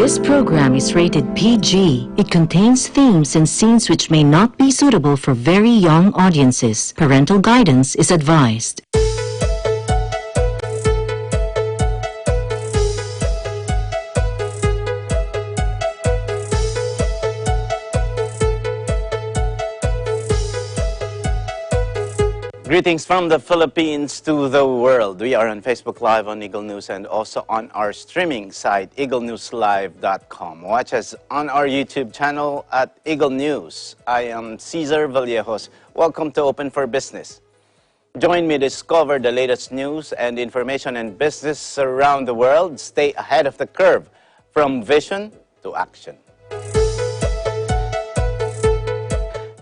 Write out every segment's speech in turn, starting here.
This program is rated PG. It contains themes and scenes which may not be suitable for very young audiences. Parental guidance is advised. Greetings from the Philippines to the world. We are on Facebook Live on Eagle News and also on our streaming site, eaglenewslive.com. Watch us on our YouTube channel at Eagle News. I am Cesar Vallejos. Welcome to Open for Business. Join me to discover the latest news and information and business around the world. Stay ahead of the curve from vision to action.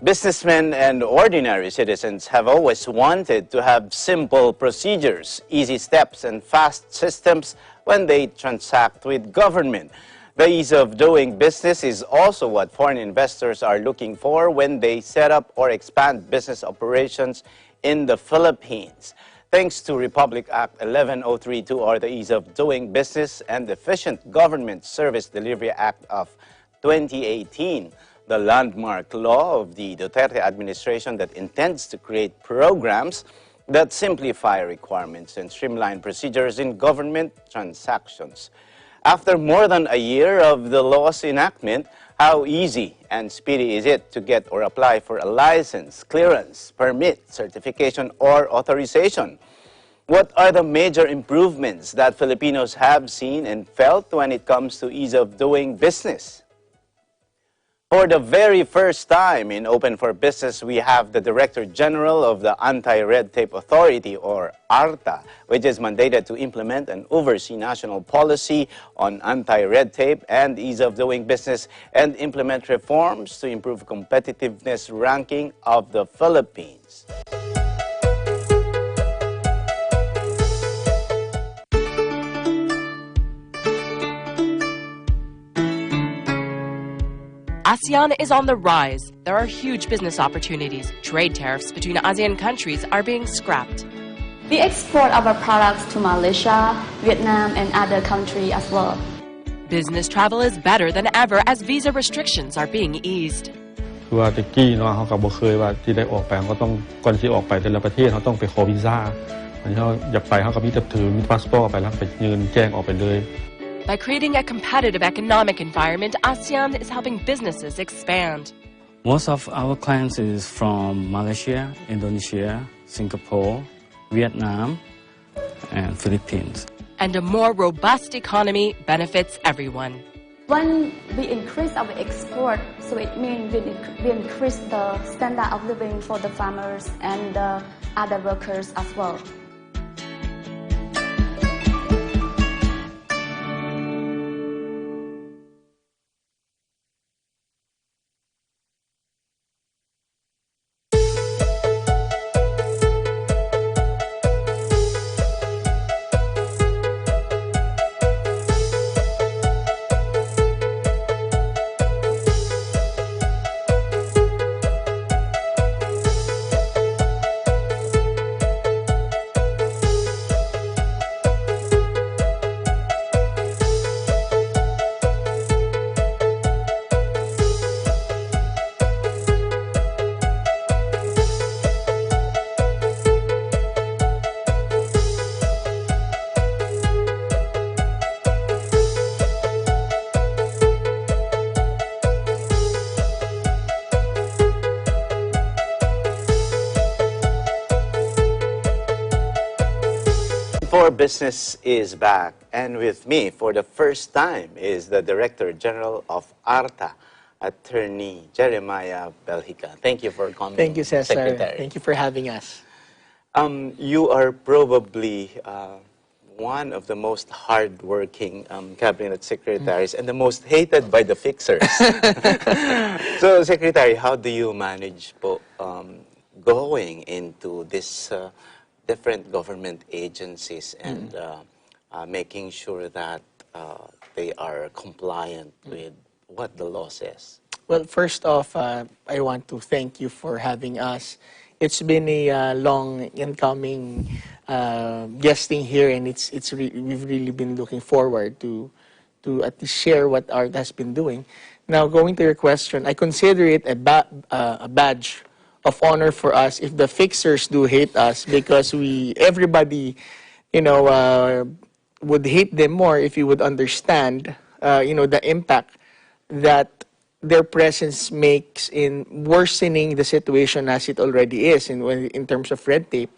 Businessmen and ordinary citizens have always wanted to have simple procedures, easy steps, and fast systems when they transact with government. The ease of doing business is also what foreign investors are looking for when they set up or expand business operations in the Philippines. Thanks to Republic Act 11032, or the Ease of Doing Business and Efficient Government Service Delivery Act of 2018, the landmark law of the Duterte administration that intends to create programs that simplify requirements and streamline procedures in government transactions. After more than a year of the law's enactment, how easy and speedy is it to get or apply for a license, clearance, permit, certification, or authorization? What are the major improvements that Filipinos have seen and felt when it comes to ease of doing business? For the very first time in Open for Business, we have the Director General of the Anti-Red Tape Authority, or ARTA, which is mandated to implement and oversee national policy on anti-red tape and ease of doing business and implement reforms to improve competitiveness ranking of the Philippines. ASEAN is on the rise. There are huge business opportunities. Trade tariffs between ASEAN countries are being scrapped. We export our products to Malaysia, Vietnam, and other countries as well. Business travel is better than ever as visa restrictions are being eased. ว่าตะกี้เนาะเขาก็บ่เคยว่าที่ได้ออกไปเขาก็ต้องก่อนที่ออกไปแต่ละประเทศเขาต้องไปขอวีซ่าอันนี้เขาอยากไปเขาก็มีแต่ถือมีพาสปอร์ตไปแล้วไปยืนแจ้งออกไปเลย By creating a competitive economic environment, ASEAN is helping businesses expand. Most of our clients is from Malaysia, Indonesia, Singapore, Vietnam, and Philippines. And a more robust economy benefits everyone. When we increase our export, so it means we increase the standard of living for the farmers and the other workers as well. For Business is back, and with me for the first time is the Director General of ARTA, Attorney Jeremiah Belhica. Thank you for coming. Thank you, Cesar. Secretary. Thank you for having us. You are probably one of the most hardworking cabinet secretaries and the most hated by the fixers. So, Secretary, how do you manage going into this different government agencies and making sure that they are compliant with what the law says? Well, first off, I want to thank you for having us. It's been a long incoming guesting here, and we've really been looking forward to to at least share what Art has been doing. Now, going to your question, I consider it a badge of honor for us if the fixers do hate us, because everybody, would hate them more if you would understand, the impact that their presence makes in worsening the situation as it already is in terms of red tape.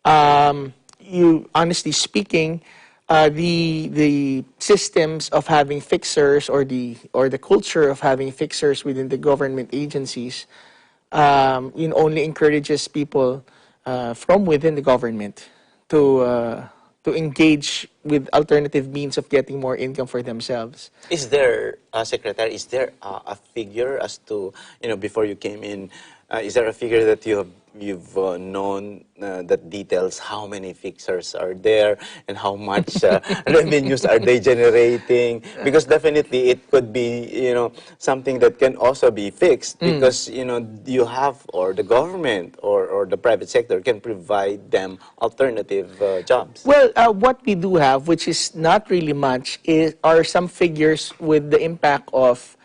Honestly speaking, the systems of having fixers or the culture of having fixers within the government agencies only encourages people from within the government to engage with alternative means of getting more income for themselves. Is there, Secretary, is there a figure as to, before you came in, is there a figure that you've known that details how many fixers are there and how much revenues are they generating? Because definitely it could be, something that can also be fixed because, you have, or the government or the private sector can provide them alternative jobs. Well, what we do have, which is not really much, are some figures with the impact of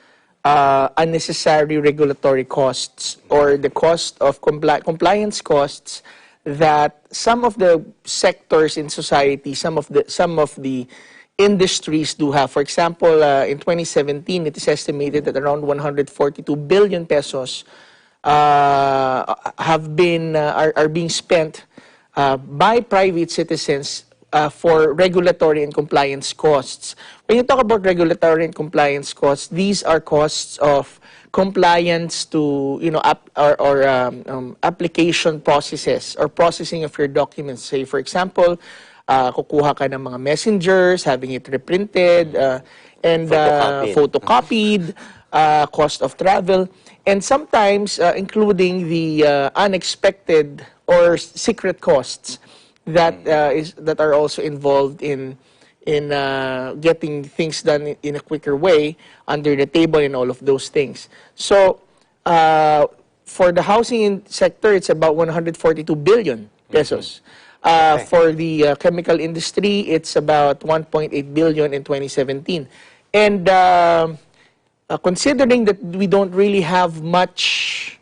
unnecessary regulatory costs or the cost of compliance costs that some of the sectors in society, some of the industries do have. For example, in 2017, it is estimated that around 142 billion pesos are being spent by private citizens for regulatory and compliance costs. When you talk about regulatory and compliance costs, these are costs of compliance to application processes or processing of your documents. Say, for example, kukuha ka ng mga messengers, having it reprinted and photocopied, cost of travel, and sometimes including the unexpected or secret costs that are also involved in getting things done in a quicker way under the table and all of those things. So for the housing sector, it's about 142 billion pesos. For the chemical industry, it's about 1.8 billion in 2017. And considering that we don't really have much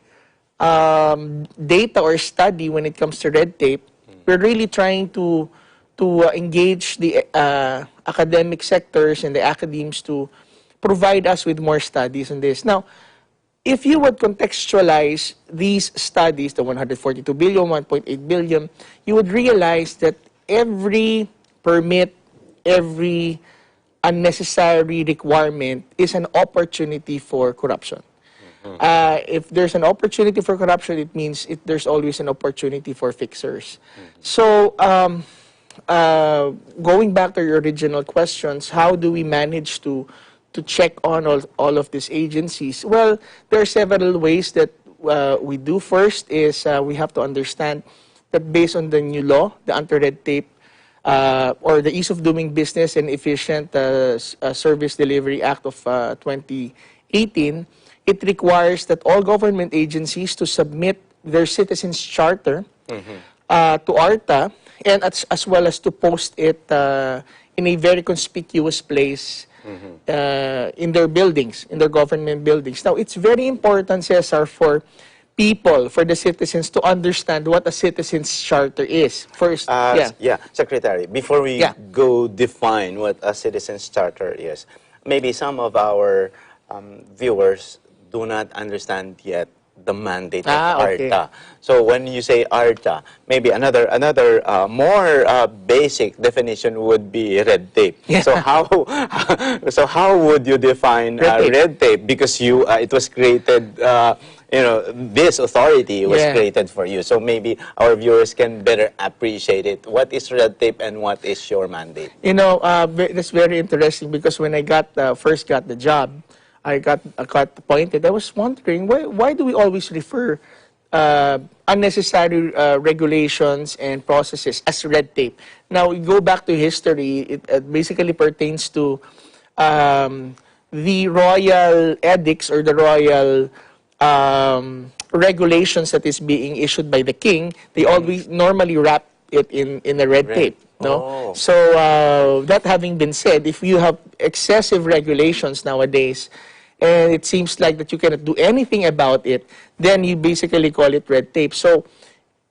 data or study when it comes to red tape, we're really trying to engage the academic sectors and the academies to provide us with more studies on this. Now, if you would contextualize these studies, the 142 billion, 1.8 billion, you would realize that every permit, every unnecessary requirement is an opportunity for corruption. If there's an opportunity for corruption, it means there's always an opportunity for fixers. So, going back to your original questions, how do we manage to check on all of these agencies? Well, there are several ways that we do. First is we have to understand that based on the new law, the Anti-Red Tape, or the Ease of Doing Business and Efficient Service Delivery Act of 2018, it requires that all government agencies to submit their citizens' charter to ARTA, and as well as to post it in a very conspicuous place in their buildings, in their government buildings. Now, it's very important, Cesar, for people, for the citizens to understand what a citizen's charter is. First, Secretary, before we go define what a citizen's charter is, maybe some of our viewers do not understand yet the mandate of ARTA. So when you say ARTA, maybe another more basic definition would be red tape. So how would you define red tape? Because it was created, this authority was created for you. So maybe our viewers can better appreciate it. What is red tape and what is your mandate? That's very interesting, because when I first got the job, I got appointed. I was wondering, why do we always refer unnecessary regulations and processes as red tape? Now, we go back to history. It basically pertains to the royal edicts or the royal regulations that is being issued by the king. They always normally wrap it in a red tape. No? Oh. So, that having been said, if you have excessive regulations nowadays, and it seems like that you cannot do anything about it, then you basically call it red tape. So,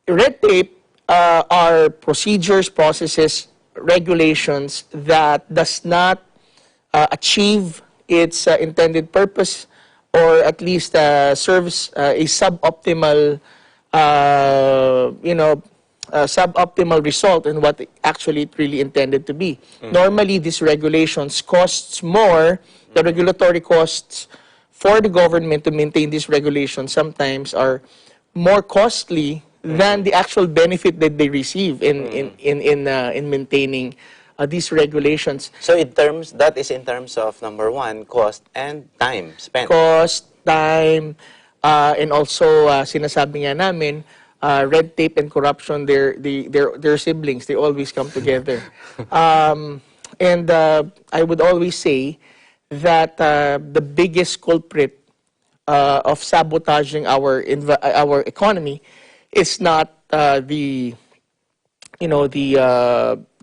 red tape are procedures, processes, regulations that does not achieve its intended purpose, or at least serves a suboptimal, suboptimal result in what actually it really intended to be. Normally, these regulations costs more. The regulatory costs for the government to maintain these regulations sometimes are more costly than the actual benefit that they receive in maintaining these regulations. So that is in terms of, number one, cost and time spent. Cost, time, and also sinasabi nga namin, red tape and corruption, they're siblings. They always come together. And I would always say that the biggest culprit of sabotaging our economy is not the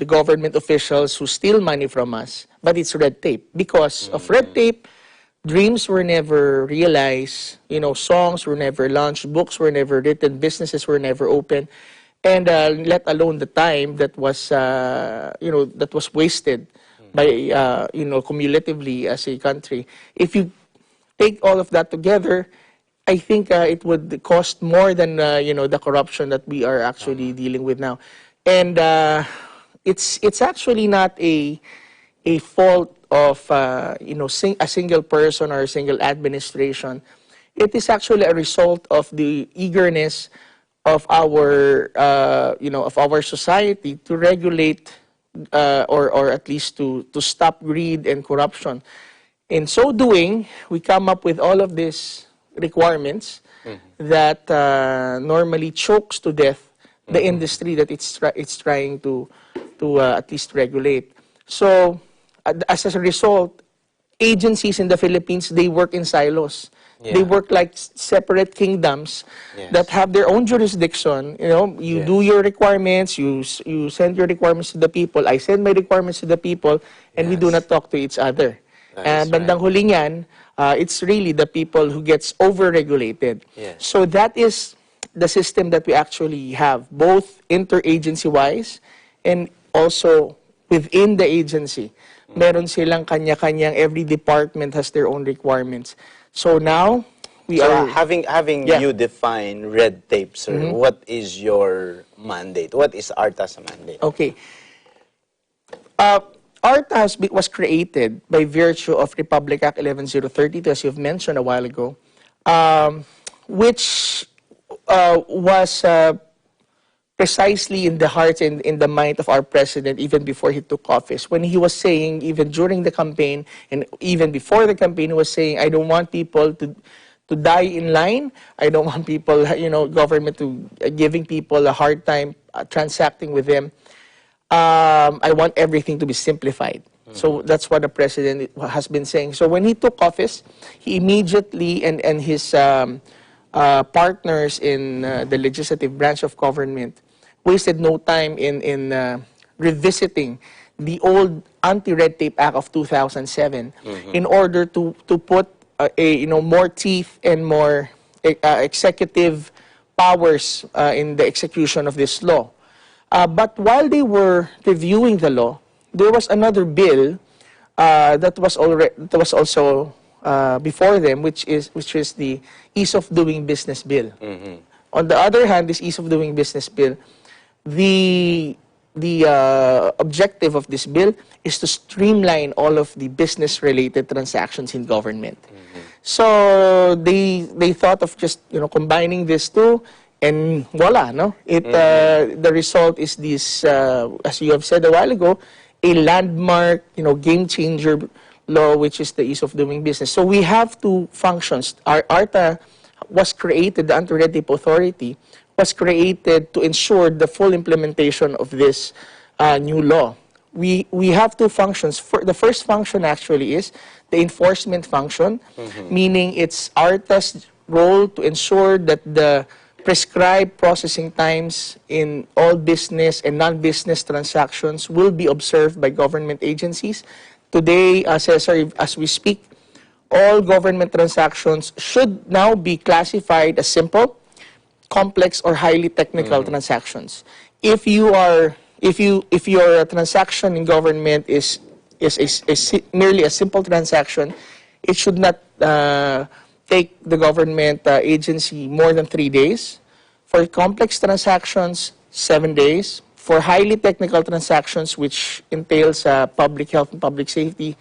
government officials who steal money from us, but it's red tape. Because of red tape, dreams were never realized, songs were never launched, books were never written, businesses were never opened, and let alone the time that was wasted by cumulatively as a country. If you take all of that together, I think it would cost more than the corruption that we are actually dealing with now. And it's actually not a fault of a single person or a single administration. It is actually a result of the eagerness of our society to regulate or at least to stop greed and corruption. In so doing, we come up with all of these requirements that normally chokes to death the industry that it's trying to at least regulate. So, as a result, agencies in the Philippines, they work in silos. Yeah. They work like separate kingdoms that have their own jurisdiction. You do your requirements, you send your requirements to the people, I send my requirements to the people, and we do not talk to each other. And bandang huli niyan, it's really the people who gets over-regulated. Yes. So that is the system that we actually have, both interagency-wise and also within the agency. Meron silang kanya-kanyang, every department has their own requirements. So now, we are... having you define red tape, sir, what is your mandate? What is ARTA's mandate? Okay. ARTA was created by virtue of Republic Act 11032, as you've mentioned a while ago, which was precisely in the heart and in the mind of our president even before he took office. When he was saying, even during the campaign and even before the campaign, he was saying, I don't want people to die in line. I don't want people, government to giving people a hard time transacting with them. I want everything to be simplified. So that's what the president has been saying. So when he took office, he immediately, and his partners in the legislative branch of government, wasted no time in revisiting the old Anti-Red Tape Act of 2007 in order to put more teeth and more executive powers in the execution of this law. But while they were reviewing the law, there was another bill that was also before them, which is the Ease of Doing Business Bill. On the other hand, this Ease of Doing Business Bill, the objective of this bill is to streamline all of the business-related transactions in government. So they thought of just combining these two. And voila, no? The result is this, as you have said a while ago, a landmark, game changer law, which is the Ease of Doing Business. So we have two functions. Our ARTA was created, the Anti-Red Tape Authority was created to ensure the full implementation of this new law. We have two functions. The first function actually is the enforcement function, meaning it's ARTA's role to ensure that the prescribed processing times in all business and non-business transactions will be observed by government agencies. Today, Cesar, as we speak, all government transactions should now be classified as simple, complex, or highly technical transactions. If your transaction in government is merely a simple transaction, it should not take the government agency more than 3 days. For complex transactions, 7 days. For highly technical transactions, which entails public health and public safety,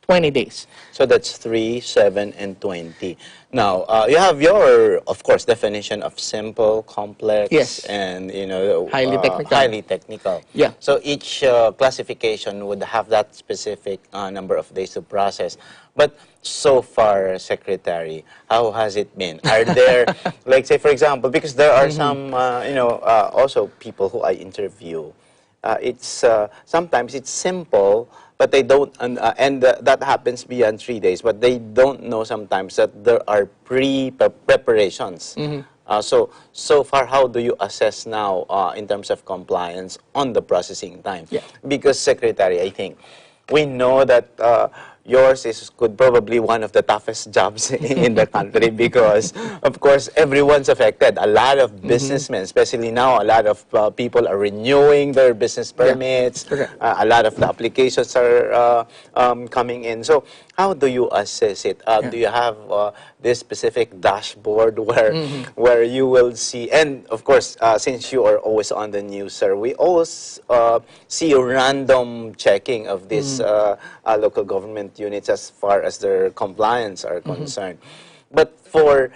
20 days. So that's 3, 7, and 20. Now, you have your, of course, definition of simple, complex, Yes. and, you know, Highly technical. Highly technical. Yeah. So each classification would have that specific number of days to process. But so far, Secretary, how has it been? Are there, like, say, for example, because there are some, you know, also people who I interview, it's sometimes it's simple, but they don't, and that happens beyond 3 days, but they don't know sometimes that there are preparations. So far, how do you assess now in terms of compliance on the processing time? Yeah. Because, Secretary, I think we know that yours could probably one of the toughest jobs in the country because, of course, everyone's affected. A lot of businessmen, especially now, a lot of people are renewing their business permits. Correct. A lot of the applications are coming in. So how do you assess it? Do you have this specific dashboard where you will see, and of course, since you are always on the news, sir, we always see a random checking of these local government units as far as their compliance are concerned. But for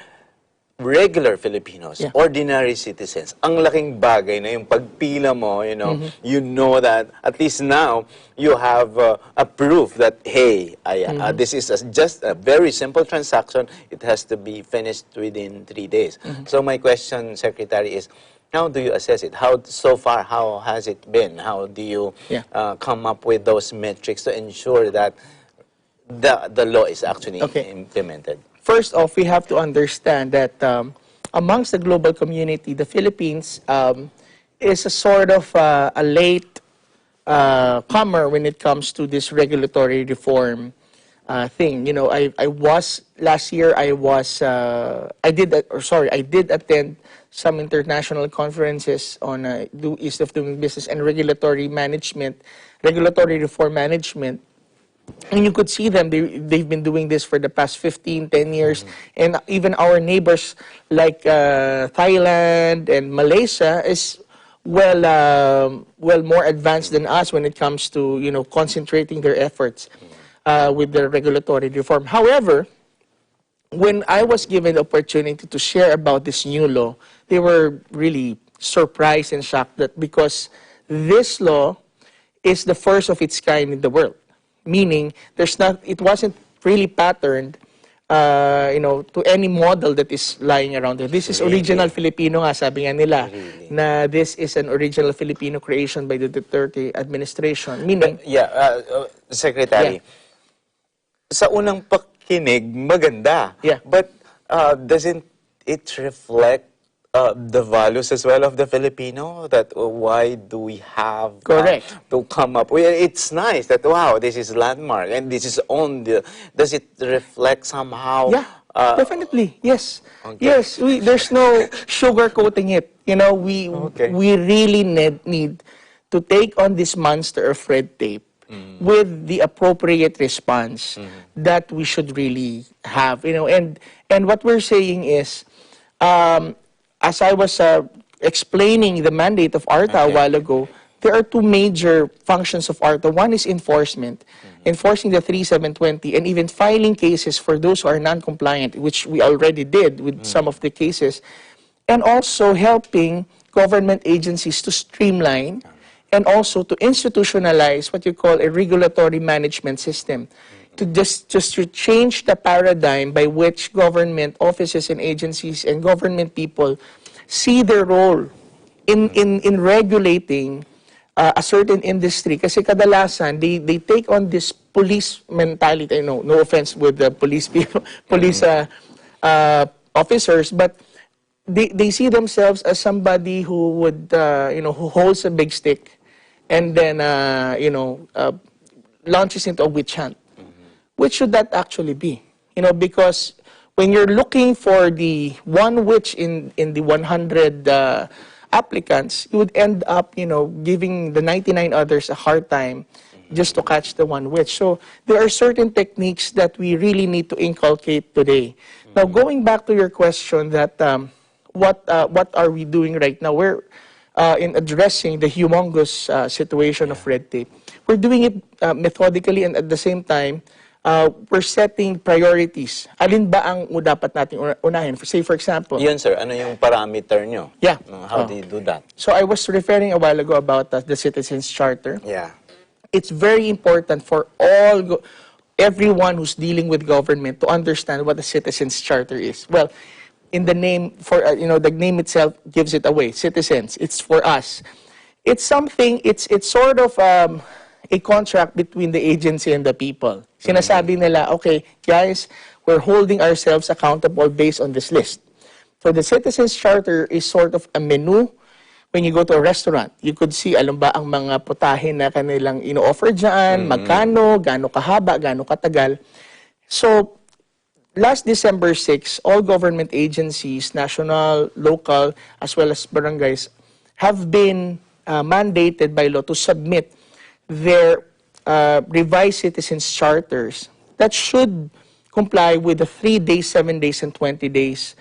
regular Filipinos, ordinary citizens, ang laking bagay na yung pagpila mo, you know that at least now you have a proof that, hey, this is just a very simple transaction. It has to be finished within 3 days. So my question, Secretary, is how do you assess it? So far, how has it been? How do you come up with those metrics to ensure that the law is actually implemented? First off, we have to understand that amongst the global community, the Philippines is a sort of a late comer when it comes to this regulatory reform thing. You know, I was last year. I did attend some international conferences on ease of doing business and regulatory management, regulatory reform management. And you could see them, they've been doing this for the past 10 years. And even our neighbors like Thailand and Malaysia is well more advanced than us when it comes to, concentrating their efforts with the regulatory reform. However, when I was given the opportunity to share about this new law, they were really surprised and shocked that because this law is the first of its kind in the world. Meaning, it wasn't really patterned, to any model that is lying around there. This is original Filipino nga, sabi nga nila, na this is an original Filipino creation by the Duterte administration. Meaning, Secretary, sa unang pakinig, maganda. But doesn't it reflect the values as well of the Filipino, that why do we have to come up with it's nice that wow, this is landmark and this is on the, does it reflect somehow? Definitely, yes. Yes, there's no sugarcoating it. We really need to take on this monster of red tape with the appropriate response that we should really have. And what we're saying is, as I was explaining the mandate of ARTA a while ago, there are two major functions of ARTA. One is enforcement, enforcing the 3720, and even filing cases for those who are non-compliant, which we already did with some of the cases, and also helping government agencies to streamline and also to institutionalize what you call a regulatory management system. To just to change the paradigm by which government offices and agencies and government people see their role in regulating a certain industry. Kasi kadalasan, they take on this police mentality. No offense with the police people, police officers, but they see themselves as somebody who would, who holds a big stick and then, launches into a witch hunt. Which should that actually be? Because when you're looking for the one witch in the 100 applicants, you would end up, giving the 99 others a hard time just to catch the one witch. So there are certain techniques that we really need to inculcate today. Now, going back to your question that what are we doing right now? We're in addressing the humongous situation of red tape. We're doing it methodically, and at the same time, we're setting priorities. Alin ba ang dapat nating unahin? Say, for example... Yun, sir. Ano yung parameter nyo? Yeah. How do you do that? So I was referring a while ago about the Citizens Charter. Yeah. It's very important for everyone who's dealing with government to understand what the Citizens Charter is. Well, in the name, the name itself gives it away. Citizens, it's for us. It's something, it's sort of a contract between the agency and the people. Sinasabi nila, okay, guys, we're holding ourselves accountable based on this list. So the Citizens Charter is sort of a menu. When you go to a restaurant, you could see, alam ba, ang mga putahin na kanilang ino-offer dyan, magkano, gaano kahaba, gaano katagal. So, last December 6, all government agencies, national, local, as well as barangays, have been mandated by law to submit their revised Citizens Charters that should comply with the 3 days, 7 days, and 20 days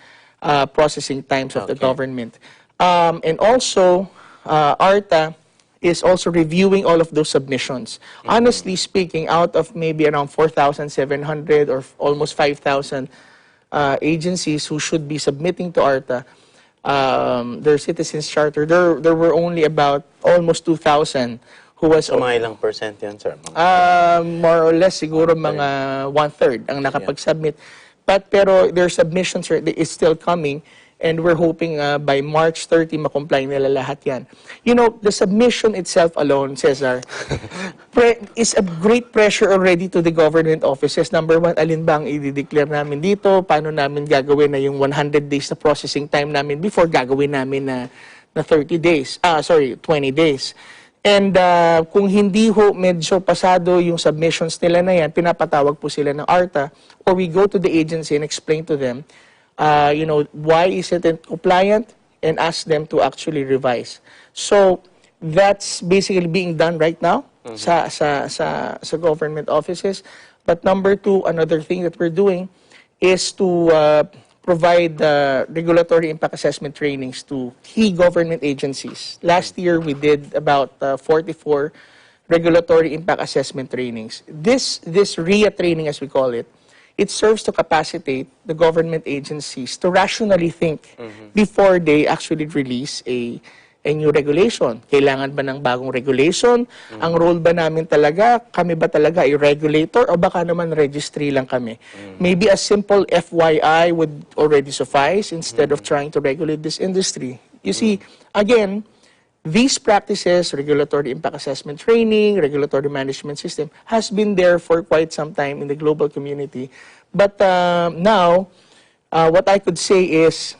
processing times of the government. And also, ARTA is also reviewing all of those submissions. Honestly speaking, out of maybe around 4,700 or almost 5,000 agencies who should be submitting to ARTA their Citizens Charter, there were only about almost 2,000 who was... So, mga ilang percent yan, sir? More or less, siguro mga 1/3 ang nakapag-submit. Pero their submissions is still coming. And we're hoping by March 30, makomply nila lahat yan. The submission itself alone, Cesar, is a great pressure already to the government offices. Number one, alin ba ang i-declare namin dito? Paano namin gagawin na yung 100 days na processing time namin before gagawin namin na 30 days? 20 days. And kung hindi ho medyo pasado yung submissions nila na yan, pinapatawag po sila ng ARTA, or we go to the agency and explain to them, why isn't it compliant, and ask them to actually revise. So that's basically being done right now sa government offices. But number two, another thing that we're doing is to provide regulatory impact assessment trainings to key government agencies. Last year, we did about 44 regulatory impact assessment trainings. This RIA training, as we call it, it serves to capacitate the government agencies to rationally think before they actually release a new regulation. Kailangan ba ng bagong regulation? Ang role ba namin talaga? Kami ba talaga ay regulator o baka naman registry lang kami? Maybe a simple FYI would already suffice instead of trying to regulate this industry. You see, again, these practices, regulatory impact assessment training, regulatory management system, has been there for quite some time in the global community. But now, what I could say is,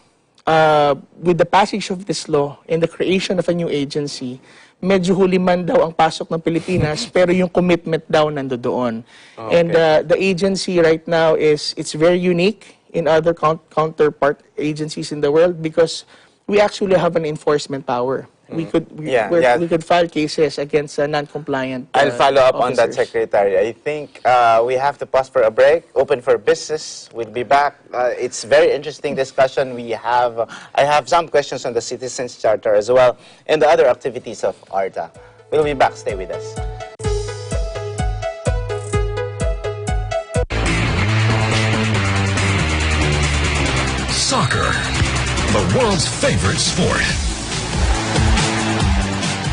with the passage of this law and the creation of a new agency, medyo huli man daw ang pasok ng Pilipinas, pero yung commitment daw nandoon. Okay. And the agency right now it's very unique in other counterpart agencies in the world because we actually have an enforcement power. We could file cases against non-compliant I'll follow up officers. on that, Secretary. I think we have to pause for a break. Open for business. We'll be back. It's very interesting discussion. I have some questions on the Citizens Charter as well and the other activities of ARTA. We'll be back. Stay with us. Soccer, the world's favorite sport.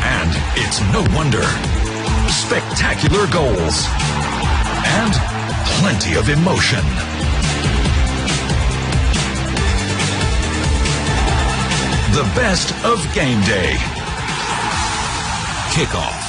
And it's no wonder. Spectacular goals. And plenty of emotion. The best of game day. Kickoff.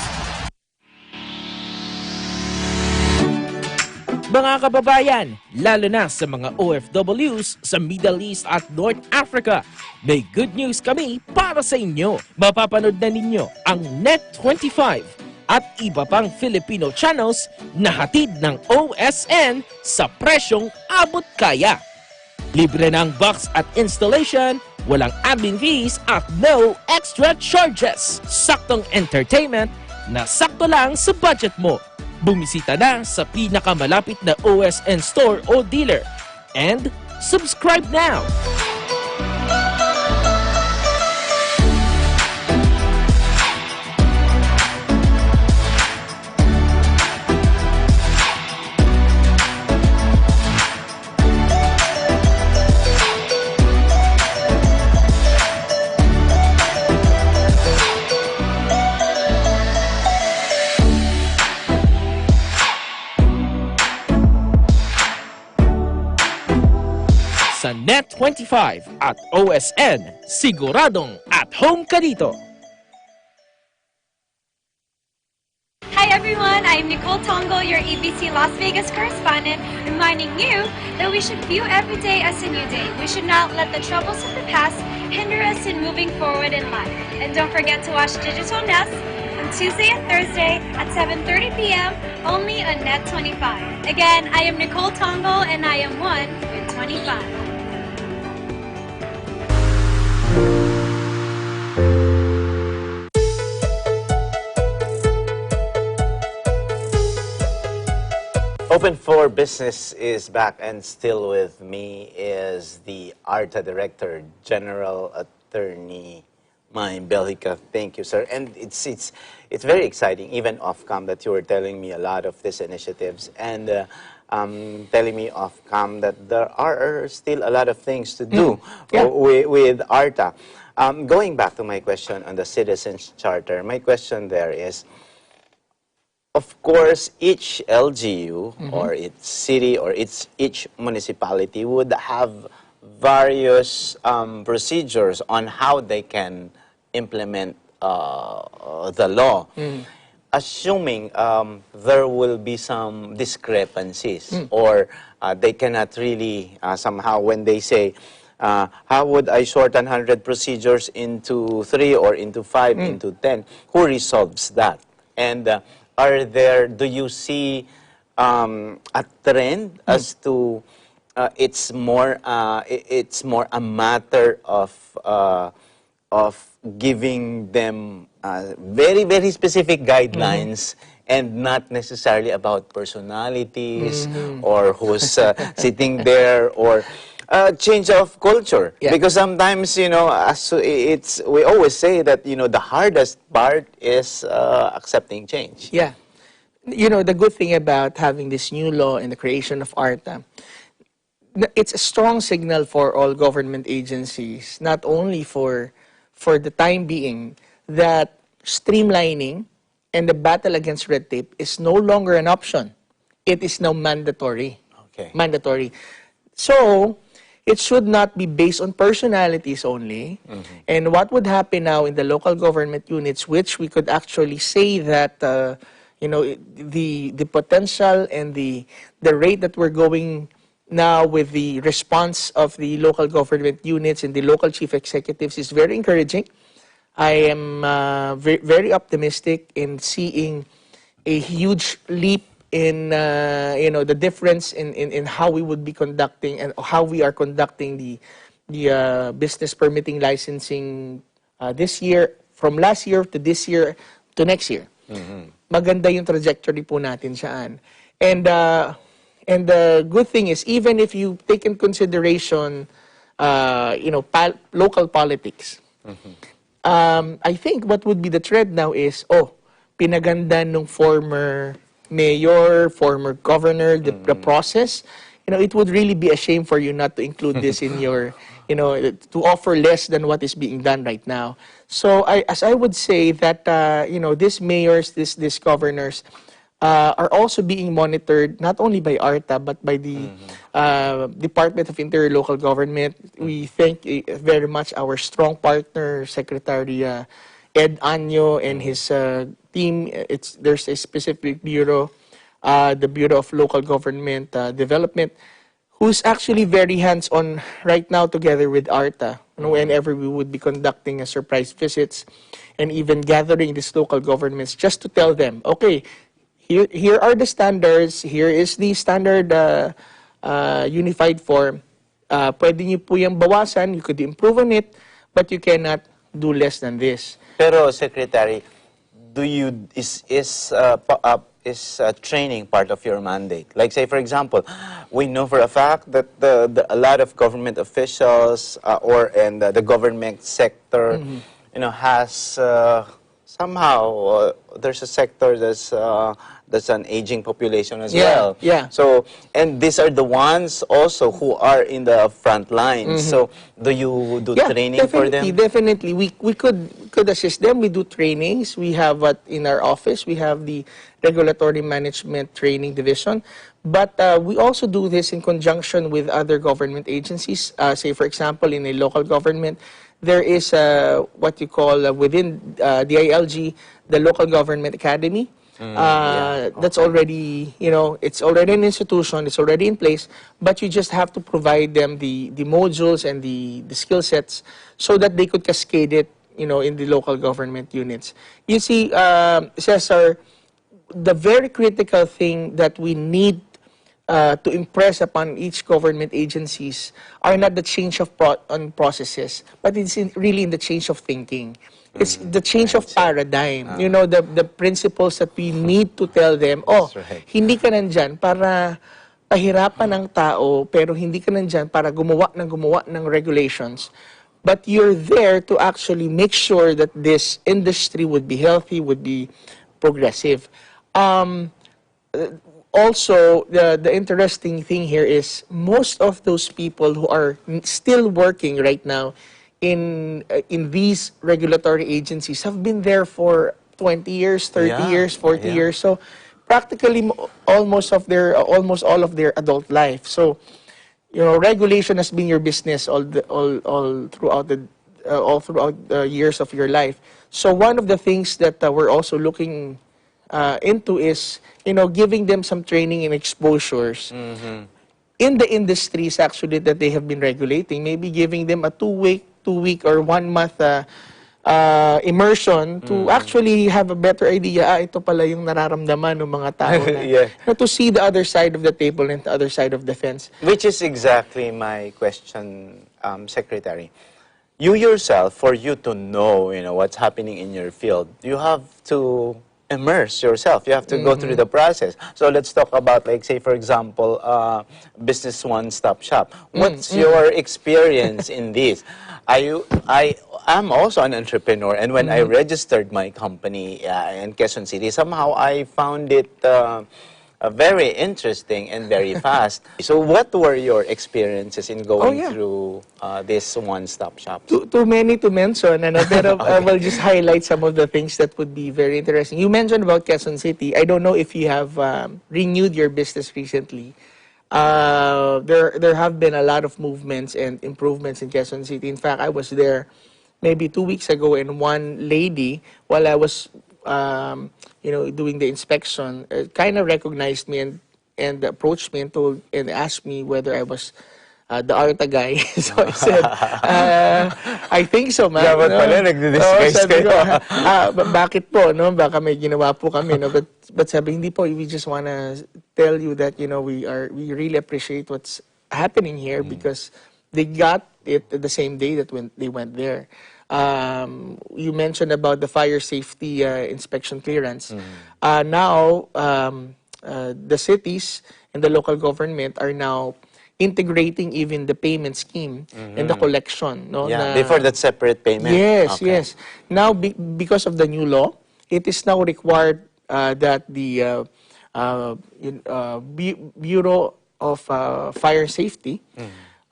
Mga kababayan, lalo na sa mga OFWs sa Middle East at North Africa, may good news kami para sa inyo. Mapapanood na ninyo ang Net25 at iba pang Filipino channels na hatid ng OSN sa presyong abot kaya. Libre ng box at installation, walang admin fees at no extra charges. Saktong entertainment na sakto lang sa budget mo. Bumisita na sa pinakamalapit na OSN store o dealer. And subscribe now! Sa Net25 at OSN, siguradong at home ka dito. Hi everyone, I'm Nicole Tongo, your ABC Las Vegas correspondent, reminding you that we should view every day as a new day. We should not let the troubles of the past hinder us in moving forward in life. And don't forget to watch Digital Nest on Tuesday and Thursday at 7:30 p.m. only on Net25. Again, I am Nicole Tongo and I am one with 25. Open for Business is back, and still with me is the ARTA Director, General Attorney May Belgica. Thank you, sir. And it's very exciting, even off-cam, that you were telling me a lot of these initiatives, and telling me off-cam that there are still a lot of things to do with ARTA. Going back to my question on the Citizens Charter, my question there is, of course, each LGU or its city or each municipality would have various procedures on how they can implement the law. Assuming there will be some discrepancies or they cannot really somehow, when they say, how would I shorten 100 procedures into 3 or into 5, into 10? Who resolves that? And do you see a trend as to it's more a matter of giving them very, very specific guidelines and not necessarily about personalities or who's sitting there, or change of culture? Because sometimes, you know, we always say that, you know, the hardest part is accepting change. Yeah. You know, the good thing about having this new law and the creation of ARTA, it's a strong signal for all government agencies, not only for the time being, that streamlining and the battle against red tape is no longer an option. It is now mandatory. Okay. Mandatory. So, it should not be based on personalities only. And what would happen now in the local government units, which we could actually say that, you know, the potential and the rate that we're going now with the response of the local government units and the local chief executives is very encouraging. I am very optimistic in seeing a huge leap in you know, the difference in how we would be conducting and how we are conducting the business permitting licensing this year, from last year to this year to next year. Maganda yung trajectory po natin saan. And the good thing is, even if you take in consideration you know, local politics, I think what would be the trend now is, pinaganda nung former mayor, former governor, the process. You know, it would really be a shame for you not to include this in your, you know, to offer less than what is being done right now. So, as I would say that, you know, these mayors, these governors, are also being monitored not only by ARTA but by the Department of Interior Local Government. We thank very much our strong partner, Secretary Ed Año and his team. There's a specific bureau the Bureau of Local Government Development, who's actually very hands-on right now together with ARTA. Whenever we would be conducting a surprise visits and even gathering these local governments just to tell them, okay, here are the standards, here is the standard unified form. Pwede niyo po yung bawasan, you could improve on it, but you cannot do less than this. Pero, Secretary, is training part of your mandate? Like, say, for example, we know for a fact that a lot of government officials and the government sector, has somehow there's a sector that's an aging population as well. Yeah. So, and these are the ones also who are in the front lines. So, do you do training for them? Definitely. We could assist them. We do trainings. We have in our office, we have the Regulatory Management Training Division. But we also do this in conjunction with other government agencies. Say, for example, in a local government, there is what you call within DILG, the Local Government Academy. That's already, it's already an institution, it's already in place, but you just have to provide them the modules and the skill sets so that they could cascade it, in the local government units. You see, Cesar, the very critical thing that we need to impress upon each government agencies are not the change of processes, but it's really in the change of thinking. It's the change of paradigm. The principles that we need to tell them, hindi ka nandyan para pahirapan ng tao, pero hindi ka nandyan para gumawa ng regulations. But you're there to actually make sure that this industry would be healthy, would be progressive. Also, the interesting thing here is most of those people who are still working right now in these regulatory agencies have been there for 20 years, 30 years, 40 years. So practically almost all of their adult life. So, regulation has been your business all throughout the years of your life. So one of the things that we're also looking into is, giving them some training and exposures in the industries actually that they have been regulating. Maybe giving them a two-week or 1 month immersion to actually have a better idea, ito pala yung nararamdaman ng mga tao na to see the other side of the table and the other side of the fence. Which is exactly my question, Secretary. You yourself, for you to know, what's happening in your field, you have to immerse yourself. You have to go through the process. So let's talk about, like, say, for example, Business One-Stop Shop. What's your experience in this? I'm also an entrepreneur, and when I registered my company in Quezon City, somehow I found it very interesting and very fast. So what were your experiences in going through this one-stop shop? Too many to mention, pero I will just highlight some of the things that would be very interesting. You mentioned about Quezon City. I don't know if you have renewed your business recently. There have been a lot of movements and improvements in Quezon City. In fact, I was there maybe 2 weeks ago, and one lady, while I was doing the inspection, kind of recognized me and approached me and asked me whether I was the ARTA guy. So I said, I think so, ma'am. Dapat pala nagdi-disguise kayo. Bakit po, no? Baka may ginawa po kami, no? But sabi, hindi po, we just wanna tell you that, we really appreciate what's happening here because they got it the same day that when they went there. You mentioned about the fire safety inspection clearance. Now, the cities and the local government are now integrating even the payment scheme and the collection. No? Before that separate payment. Yes, yes. Now, because of the new law, it is now required that the Bureau of Fire Safety,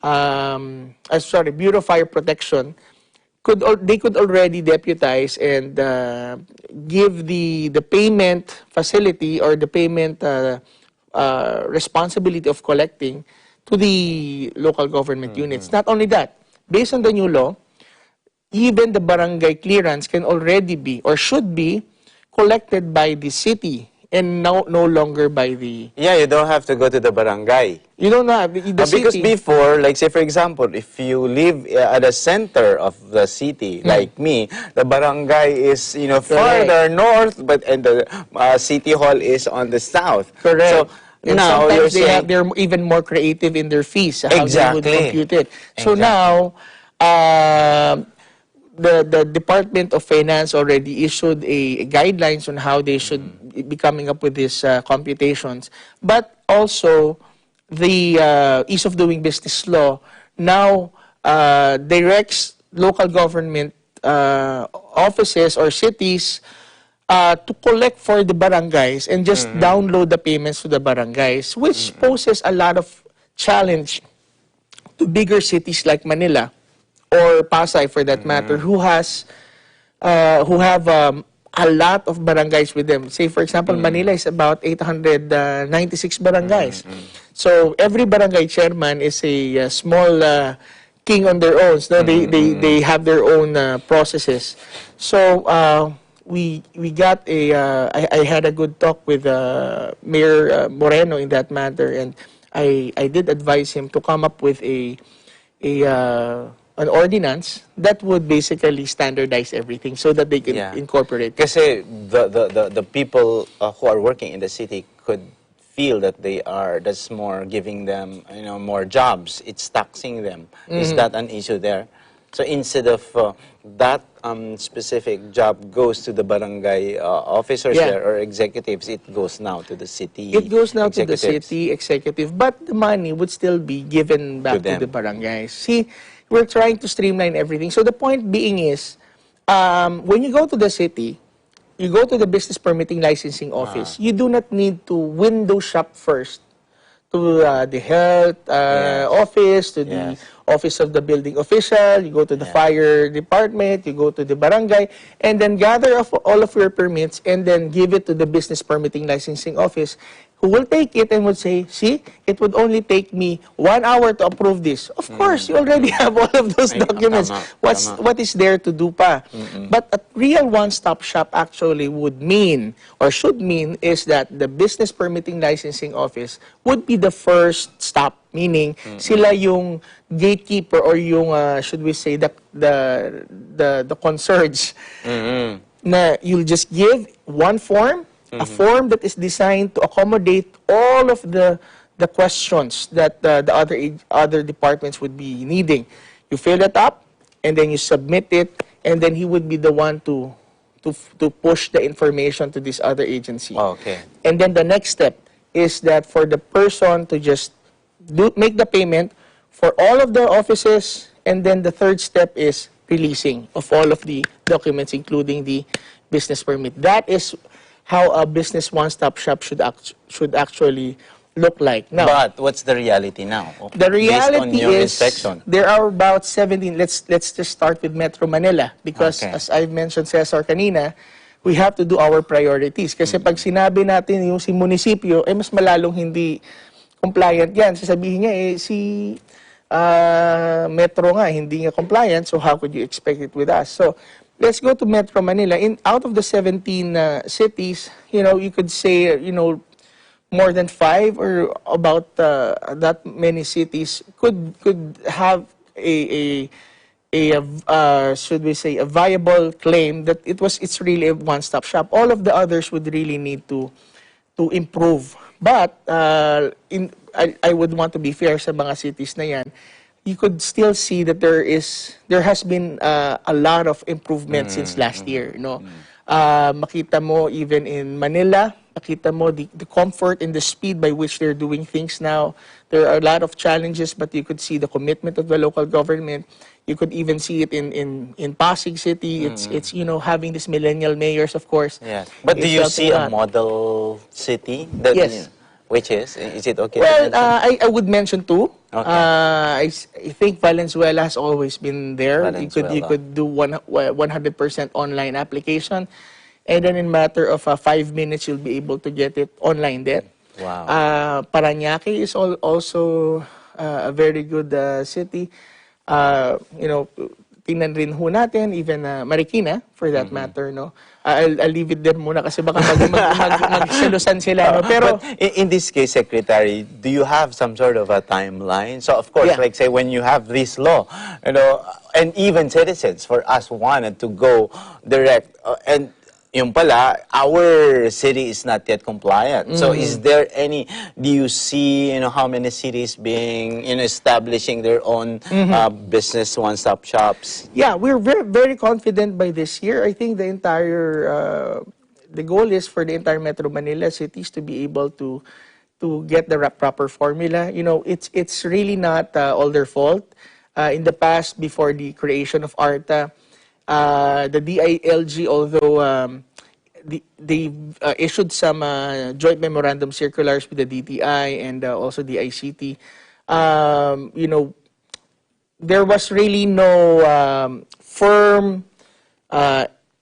Bureau of Fire Protection, they could already deputize and give the payment facility or the payment responsibility of collecting to the local government units. Not only that, based on the new law, even the barangay clearance can already be or should be collected by the city and no longer by the... Yeah, you don't have to go to the barangay. You don't have the Because city. before, like say for example, if you live at the center of the city, like me, the barangay is farther north, and the city hall is on the south. Correct. So and now sometimes you're saying they're even more creative in their fees, how Exactly. they would compute it. So Exactly. now, the Department of Finance already issued a guidelines on how they should be coming up with these computations. But also, the Ease of Doing Business law now directs local government offices or cities to collect for the barangays and just download the payments to the barangays, which poses a lot of challenge to bigger cities like Manila or Pasay, for that matter, who have a lot of barangays with them. Say, for example, Manila is about 896 barangays. So every barangay chairman is a small king on their own. So they have their own processes. So we got I had a good talk with Mayor Moreno in that matter, and I did advise him to come up with an ordinance that would basically standardize everything so that they can incorporate. Kasi the people who are working in the city could feel that that's more giving them more jobs. It's taxing them. Is that an issue there? So instead of that specific job goes to the barangay officers there or executives, it goes now to the city. It goes now to the city executive, but the money would still be given back to the barangays. See, we're trying to streamline everything. So the point being is, when you go to the city, you go to the business permitting licensing office, you do not need to window shop first to the health office, to the office of the building official, you go to the fire department, you go to the barangay, and then gather all of your permits and then give it to the business permitting licensing office, who will take it and would say, see, it would only take me 1 hour to approve this. Of course, you already have all of those documents. What is there to do pa? But a real one-stop shop actually would mean, or should mean, is that the business permitting licensing office would be the first stop. Meaning, sila yung gatekeeper or yung, should we say, the concierge. Na you'll just give one form, a form that is designed to accommodate all of the questions that the other departments would be needing. You fill it up, and then you submit it, and then he would be the one to push the information to this other agency. Okay. And then the next step is that for the person to just make the payment for all of the offices, and then the third step is releasing of all of the documents, including the business permit. That is how a business one-stop shop should actually look like. Now, but what's the reality now? the reality based on your is inspection? there are about 17. Let's just start with Metro Manila because, as I've mentioned, Cesar kanina, we have to do our priorities. Kasi pag sinabi natin yung si munisipyo, mas malalong hindi compliant yan. Sasabihin niya, si Metro nga, hindi nga compliant, so how could you expect it with us? So, let's go to Metro Manila. Out of the 17 cities, you could say, more than 5 or about that many cities could have should we say, a viable claim that it's really a one-stop shop. All of the others would really need to improve. But I would want to be fair sa mga cities na yan. You could still see that there has been a lot of improvement since last year. Makita mo even in Manila, makita mo the comfort and the speed by which they're doing things now. There are a lot of challenges, but you could see the commitment of the local government. You could even see it in Pasig City. It's having these millennial mayors, of course. Yeah. But do you see a model city? Yes. Which is it okay? Well, I would mention 2. Okay. I think Valenzuela has always been there. Valenzuela. You could do 100% online application, and then in matter of 5 minutes, you'll be able to get it online there. Wow. Parañaque is also a very good city. tingnan rin ho natin, even Marikina, for that matter, no? I'll leave it there muna kasi baka magselusan sila, no? Pero, But in this case, Secretary, do you have some sort of a timeline? So, of course, Yeah. like say when you have this law, you know, and even citizens for us wanted to go direct, and yung pala, our city is not yet compliant. So, is there any? Do you see, you know, how many cities being, you know, establishing their own business one-stop shops? yeah, we're very, very confident by this year. I think the entire, the goal is for the entire Metro Manila cities to be able to get the proper formula. You know, it's really not all their fault. In the past, before the creation of ARTA, the DILG, although they issued some joint memorandum circulars with the DTI and also the ICT, you know, there was really no firm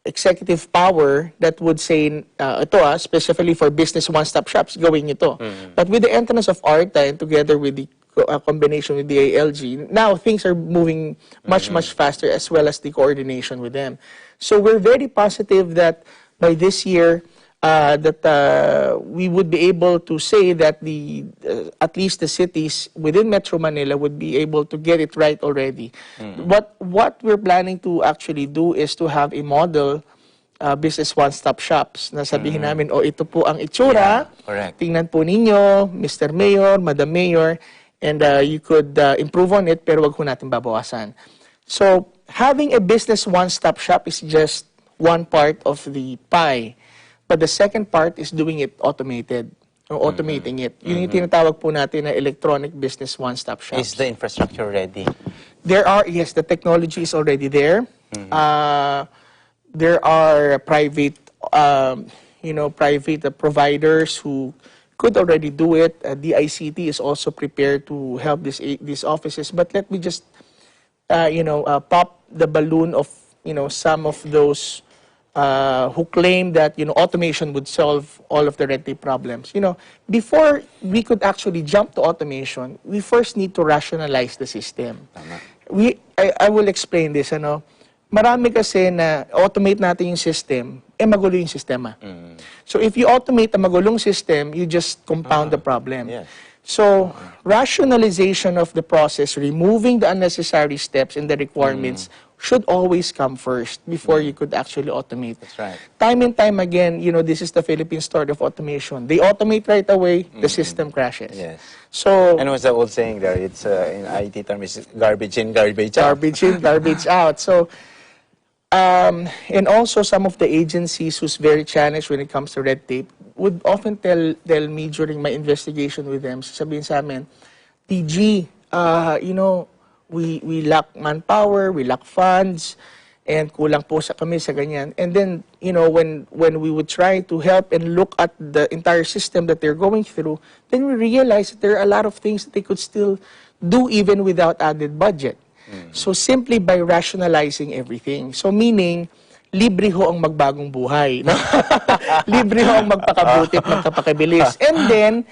executive power that would say, ito specifically for business one-stop shops, gawin ito. But with the entrance of ARTA and together with the combination with the ALG, now things are moving much faster, as well as the coordination with them. So we're very positive that by this year, that we would be able to say that the at least the cities within Metro Manila would be able to get it right already. What we're planning to actually do is to have a model business one-stop shops na sabihin namin, ito po ang itsura, correct. tingnan po ninyo, Mr. Mayor, Madam Mayor, and you could improve on it, pero wag ho natin babawasan. So, having a business one-stop shop is just one part of the pie. But the second part is doing it automated, or automating it. Yun yung tinatawag po natin na electronic business one-stop shops. Is the infrastructure ready? There are, yes, the technology is already there. There are private, you know, private providers who could already do it. The ICT is also prepared to help these offices. But let me just, you know, pop the balloon of, you know, some of those who claim that, you know, automation would solve all of the red tape problems. You know, before we could actually jump to automation, we first need to rationalize the system. I will explain this, ano. Marami kasi na automate natin yung system, magulo yung sistema. So if you automate a magulong system, you just compound the problem. Yes. So rationalization of the process, removing the unnecessary steps and the requirements should always come first before you could actually automate. That's right. Time and time again, you know, this is the Philippine story of automation. They automate right away, the system crashes. Yes. So And what's the old saying there? It's in IT term is garbage in, garbage out. garbage in, garbage out. So, and also some of the agencies who's very challenged when it comes to red tape would often tell me during my investigation with them, sabihin sa amin, TG, you know, we lack manpower, we lack funds, and kulang po kami sa ganyan. And then, you know, when we would try to help and look at the entire system that they're going through, then we realize that there are a lot of things that they could still do even without added budget. So simply by rationalizing everything. So meaning, libre ho ang magbagong buhay. No? Libre ho ang magpakabuti at magpakabilis. And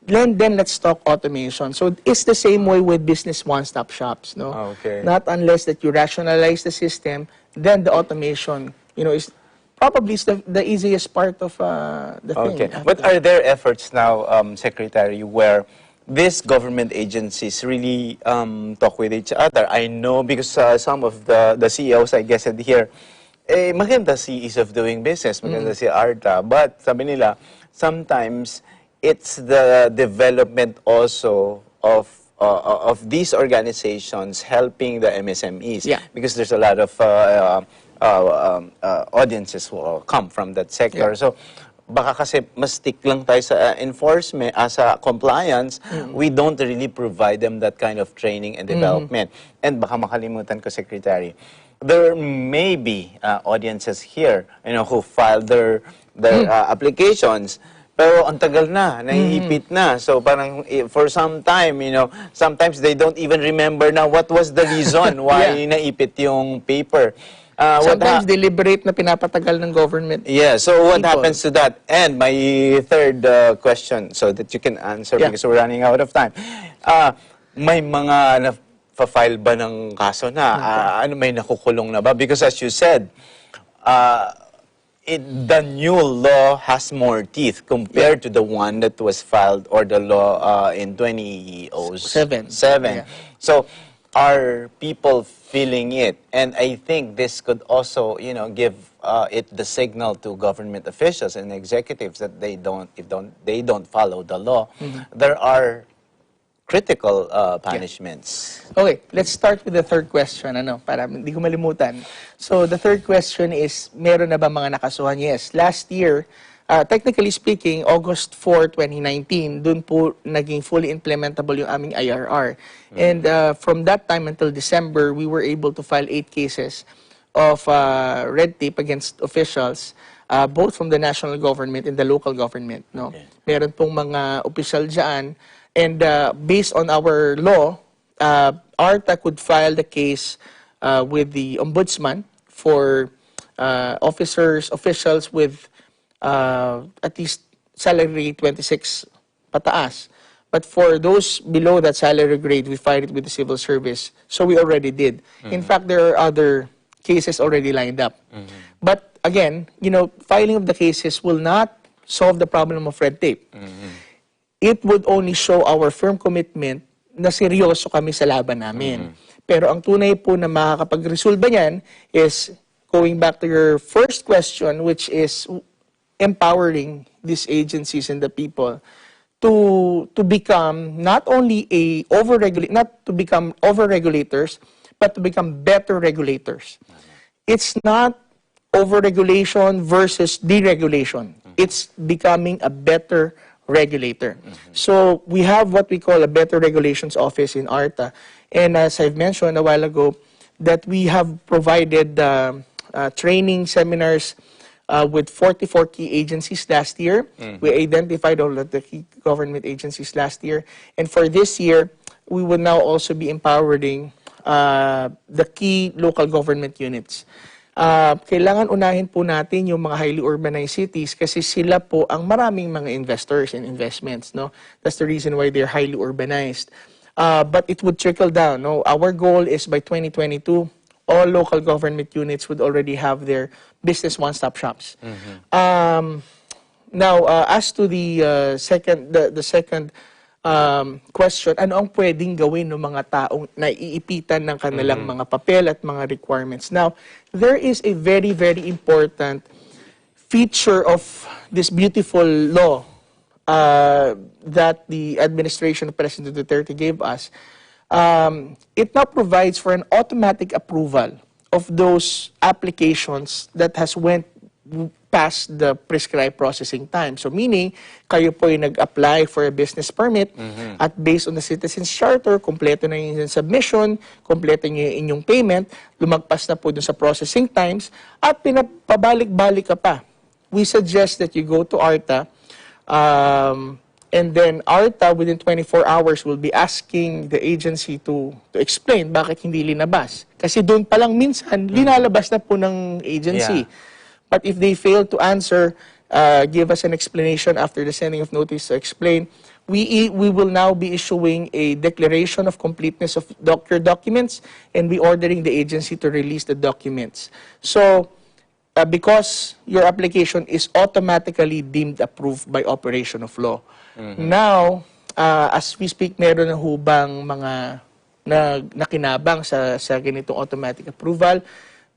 then let's talk automation. So it's the same way with business one-stop shops. No? Okay. Not unless that you rationalize the system, then the automation, you know, is probably the easiest part of the thing. Okay. But are there efforts now, Secretary, where these government agencies really talk with each other? I know because some of the CEOs, I guess, here, maganda si ease of doing business, maganda si ARTA, but sabi nila, sometimes it's the development also of these organizations helping the MSMEs. Yeah. Because there's a lot of audiences who come from that sector. Yeah. So, baka kasi mas stick lang tayo sa enforcement, sa compliance, we don't really provide them that kind of training and development. And baka makalimutan ko, Secretary, there may be audiences here, you know, who filed their applications, pero ang tagal na, naiipit na. So parang for some time, you know, sometimes they don't even remember na what was the reason why naipit yung paper. Sometimes deliberate na pinapatagal ng government. Yeah, so what people. happens to that? And my third question, so that you can answer because we're running out of time. May mga nagpa-file ba ng kaso na? Ano, may nakukulong na ba? Because as you said, the new law has more teeth compared to the one that was filed, or the law in 2007. Yeah. So, are people feeling it? And I think this could also, give it the signal to government officials and executives that they don't follow the law. There are critical punishments. Okay, let's start with the third question, para hindi ko malimutan. So, the third question is, meron na ba mga nakasuhan? Yes. Last year, technically speaking, August 4, 2019, dun po naging fully implementable yung aming IRR. And from that time until December, we were able to file 8 cases of red tape against officials, both from the national government and the local government. No? Meron pong mga official dyan. And based on our law, ARTA could file the case with the ombudsman for officials with at least salary 26 pataas. But for those below that salary grade, we filed it with the civil service. So we already did. In fact, there are other cases already lined up. But again, filing of the cases will not solve the problem of red tape. It would only show our firm commitment na seryoso kami sa laban namin. Pero ang tunay po na makakapag-resolve niyan is, going back to your first question, which is empowering these agencies and the people to become not only not to become over-regulators, but to become better regulators. It's not over-regulation versus deregulation. It's becoming a better regulator. So we have what we call a Better Regulations Office in ARTA. And as I've mentioned a while ago, that we have provided training seminars with 44 key agencies last year. We identified all of the key government agencies last year. And for this year, we will now also be empowering the key local government units. Kailangan unahin po natin yung mga highly urbanized cities kasi sila po ang maraming mga investors and investments. No? That's the reason why they're highly urbanized. But it would trickle down. No? Our goal is by 2022, all local government units would already have their business one-stop shops. Now, as to the second question, ano ang pwedeng gawin ng mga taong naiipitan ng kanilang mga papel at mga requirements? Now, there is a very, very important feature of this beautiful law that the administration of President Duterte gave us. It now provides for an automatic approval of those applications that has went past the prescribed processing time. So meaning, kayo po ay nag-apply for a business permit at based on the Citizens Charter, kompleto na yung submission, kompleto nyo yung inyong payment, lumagpas na po dun sa processing times, at pinapabalik-balik ka pa. We suggest that you go to ARTA, and then ARTA within 24 hours will be asking the agency to explain bakit hindi linabas. Kasi doon pa lang minsan, linalabas na po ng agency. But if they fail to answer, give us an explanation after the sending of notice to explain, we will now be issuing a declaration of completeness of your documents and be ordering the agency to release the documents. So, because your application is automatically deemed approved by operation of law. Now, as we speak, meron na hubang mga nakinabang sa ganitong automatic approval.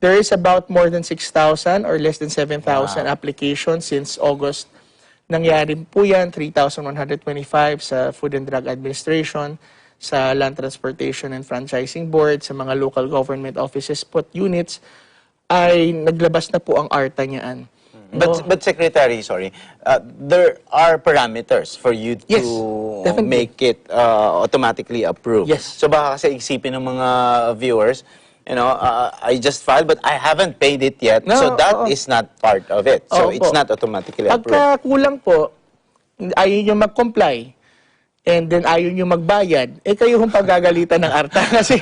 There is about more than 6,000 or less than 7,000 applications since August. Nangyari po yan, 3,125 sa Food and Drug Administration, sa Land Transportation and Franchising Board, sa mga local government offices po units, ay naglabas na po ang ARTA niyaan. But Secretary, sorry, there are parameters for you to make it automatically approved. Yes. So baka kasi isipin ng mga viewers, I just filed but I haven't paid it yet. No, so that is not part of it. So it's not automatically approved. Pagka kulang po, ayaw nyo mag-comply, and then ayaw nyo magbayad, kayo hong pagagalitan ng ARTA. Kasi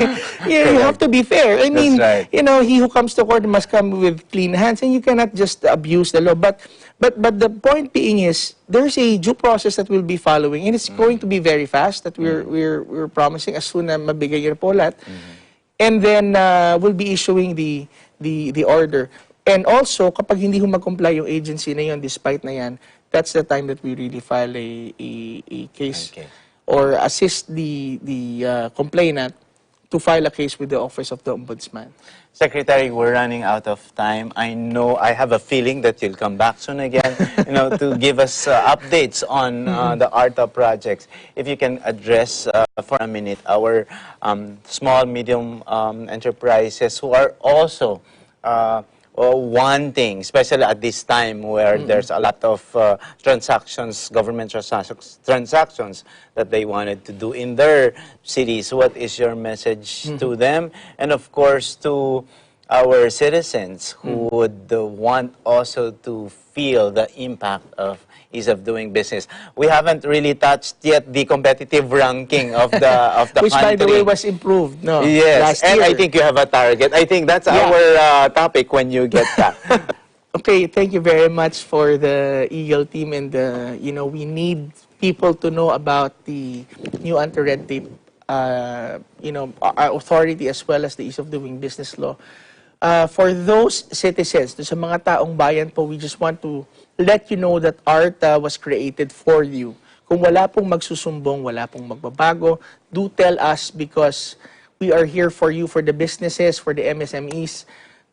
you have to be fair. I mean, right. he who comes to court must come with clean hands, and you cannot just abuse the law. But the point being is, there's a due process that we'll be following, and it's going to be very fast, that we're promising as soon na mabigay yung polat. And then, we'll be issuing the order. And also, kapag hindi ho mag-comply yung agency na yun, despite na yan, that's the time that we really file a case or assist the complainant to file a case with the Office of the Ombudsman. Secretary, we're running out of time. I know, I have a feeling that you'll come back soon again, to give us updates on the ARTA projects. If you can address for a minute our small, medium enterprises who are also wanting, especially at this time where there's a lot of transactions, government transactions that they wanted to do in their cities. What is your message to them? And of course, to our citizens who would want also to feel the impact of ease of doing business. We haven't really touched yet the competitive ranking of the Which, country. by the way, was improved, no? Yes, last and year. I think you have a target. I think that's our topic when you get that. Okay, thank you very much for the Eagle team, and we need people to know about the new anti-red tape, our authority as well as the ease of doing business law. For those citizens, sa mga taong bayan po, we just want to let you know that ARTA was created for you. Kung wala pong magsusumbong, wala pong magbabago, do tell us, because we are here for you, for the businesses, for the MSMEs.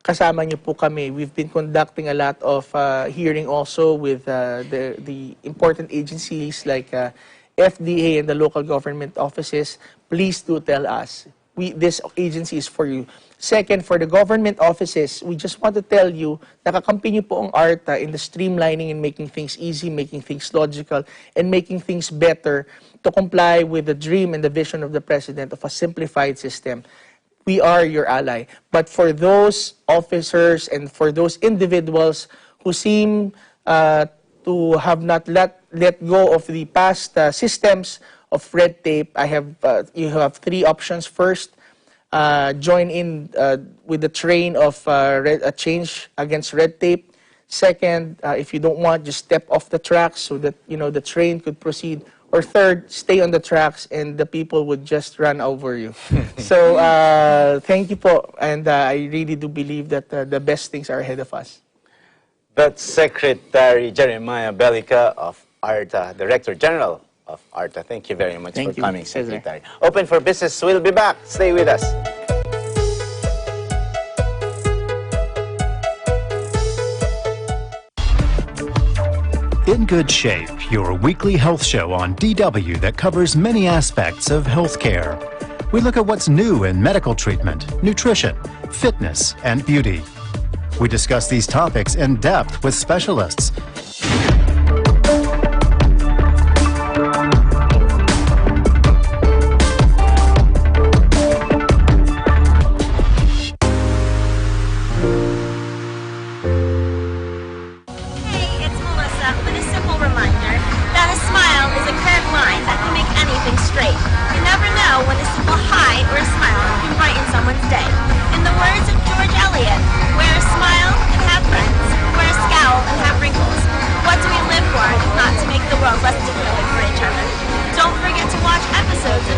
Kasama niyo po kami. We've been conducting a lot of hearing also with the important agencies like FDA and the local government offices. Please do tell us. This agency is for you. Second, for the government offices, we just want to tell you, nakakampi niyo po ang ARTA in the streamlining and making things easy, making things logical, and making things better to comply with the dream and the vision of the President of a simplified system. We are your ally. But for those officers and for those individuals who seem to have not let go of the past systems of red tape, you have three options. First, join in with the train of change against red tape. Second, if you don't want, just step off the tracks so that the train could proceed. Or third, stay on the tracks and the people would just run over you. So thank you po, and I really do believe that the best things are ahead of us. That's Secretary Jeremiah Bellica of ARTA, Director General of ARTA. Thank you very much for coming, Secretary. Open for Business. We'll be back. Stay with us. In Good Shape, your weekly health show on DW that covers many aspects of healthcare. We look at what's new in medical treatment, nutrition, fitness, and beauty. We discuss these topics in depth with specialists.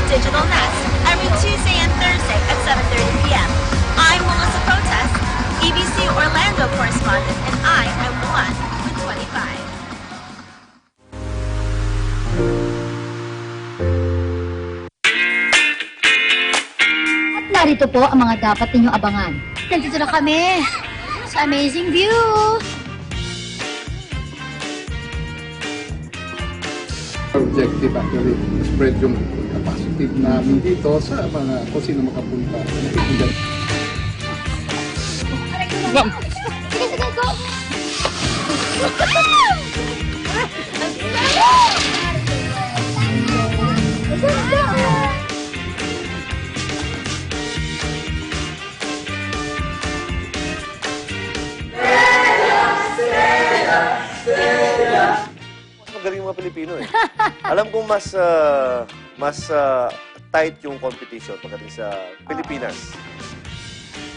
Digital Nest every Tuesday and Thursday at 7:30 p.m. I'm Melissa Protest, EBC Orlando correspondent, and I am 1 with 25. At narito po ang mga dapat ninyong abangan. Nandito na kami sa Amazing View! Objective actually, spread yung capacity namin dito sa mga kung sino makapunta. Sige, sige, go! magaling mga Pilipino eh. Alam kong mas tight yung competition pagdating sa Pilipinas.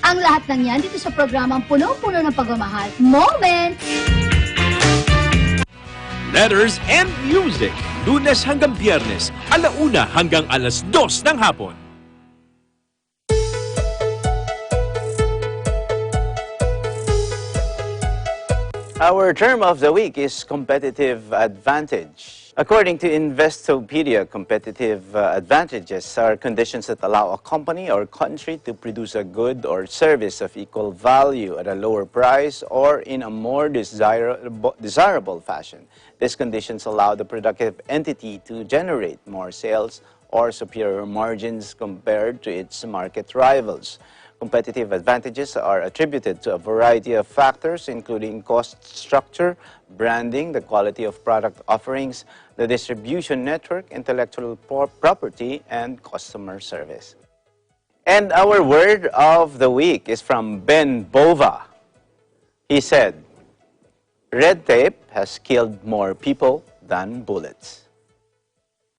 Ang lahat ng yan dito sa programang punong-puno ng pagmamahal. Moments! Letters and Music. Lunes hanggang Biyernes, 1:00 hanggang 2:00 ng hapon. Our term of the week is competitive advantage. According to Investopedia, competitive advantages are conditions that allow a company or country to produce a good or service of equal value at a lower price or in a more desirable fashion. These conditions allow the productive entity to generate more sales or superior margins compared to its market rivals. Competitive advantages are attributed to a variety of factors, including cost structure, branding, the quality of product offerings, the distribution network, intellectual property, and customer service. And our word of the week is from Ben Bova. He said, "Red tape has killed more people than bullets."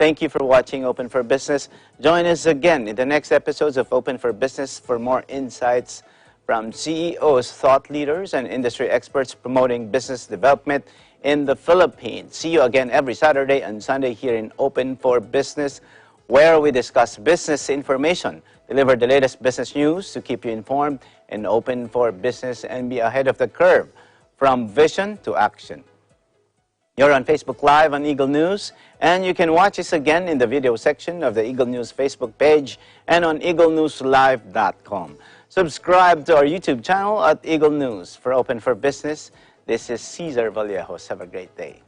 Thank you for watching Open for Business. Join us again in the next episodes of Open for Business for more insights from CEOs, thought leaders, and industry experts promoting business development in the Philippines. See you again every Saturday and Sunday here in Open for Business, where we discuss business information, deliver the latest business news to keep you informed, and open for business and be ahead of the curve from vision to action. You're on Facebook Live on Eagle News, and you can watch us again in the video section of the Eagle News Facebook page and on eaglenewslive.com. Subscribe to our YouTube channel at Eagle News. For Open for Business, this is Cesar Vallejos. Have a great day.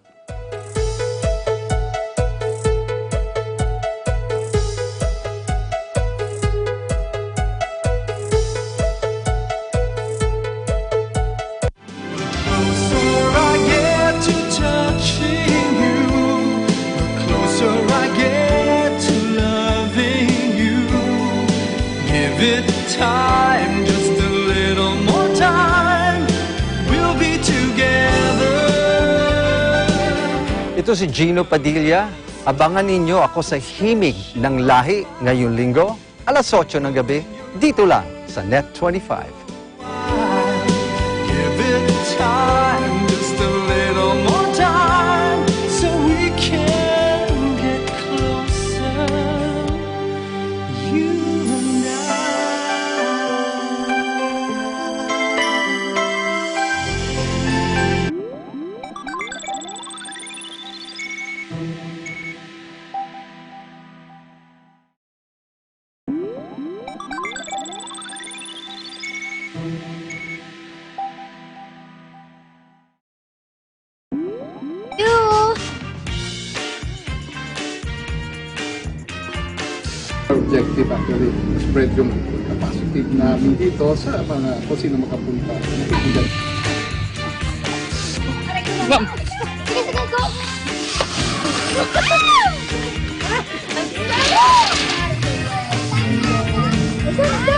Time, just a little more time, we'll be together. Ito si Gino Padilla. Abangan ninyo ako sa Himig ng Lahi ngayong linggo, 8:00 ng gabi, dito lang sa Net25. Give it time, just a little more time, so we can get closer. You and I. Objective actually, spread yung capacity namin dito sa mga kung sino makapunta. Sige, go!